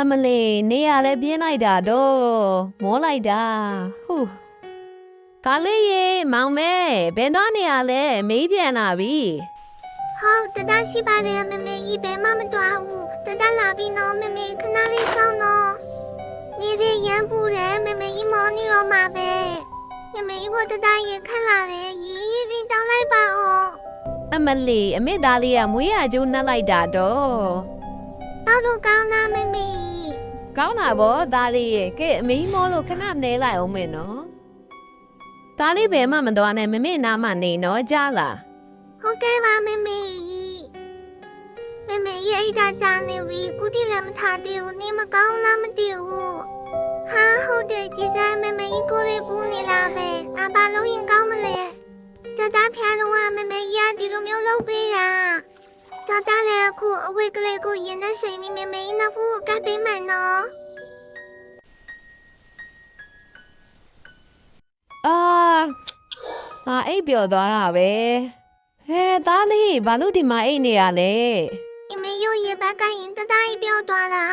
အမလေးနေရလဲပြင်းလိုက်တာတော့မောလိုက်တာဟူးဒါလေးရေမောင်မဲဘယ်သွားနေရလဲမေးပြန်လာပြီဟုတ်တတရှိပါတယ်မမေကြီးဘယ်မှမသွားဘူးတတလာပြီးနော်မမေခဏလေးစောင့်နော်နေတဲ့ရမ်းပူတယ်မမေကြီးမောနေတော့မှာပဲမမေကြီးကတတရင်ခက်လာတယ်ရီးရီးတောင်းလိုက်ပါဦးအမလေးအမေသားလေးကမွေးရကျိုးနှက်လိုက်တာတော့တောက်လို့ကောင်းလားမမေကောင်းတာဗောသားလေးရဲ့ကဲအမေမောလို့ခဏနေလိုက်အောင်မေနော်သားလေးဘယ်မှမသွားနဲ့မမေနားမနေနော်ကြားလားဟုတ်ကဲ့ပါမမေမမေရဲ့အိတ်ဒါကြနေပြီကုတီလည်းမထားသေးဘူးနေမကောင်းလားမသိဘူးဟာဟုတ်တယ်ကြည်စမ်းမမေကြီးကိုလေးပူနေလာပဲအဘာလုံးရင်ကောင်းမလဲတတဖျားလုံးကမမေကြီးကဒီလိုမျိုးလုပ်ပေးတာတတလည်းအခုအဝေးကလေးကိုရင်နဲ့ချိန်ပြီးမမေကြီးနောက်ဖို့ကပ်ပေးမယ်နော်အာအိပ်ပျော်သွားတာပဲဟဲသားလေးဘာလို့ဒီမှာအိပ်နေရလဲမမေရိုးရေဘက်ကရင်တတကြီးပြောသွားတာ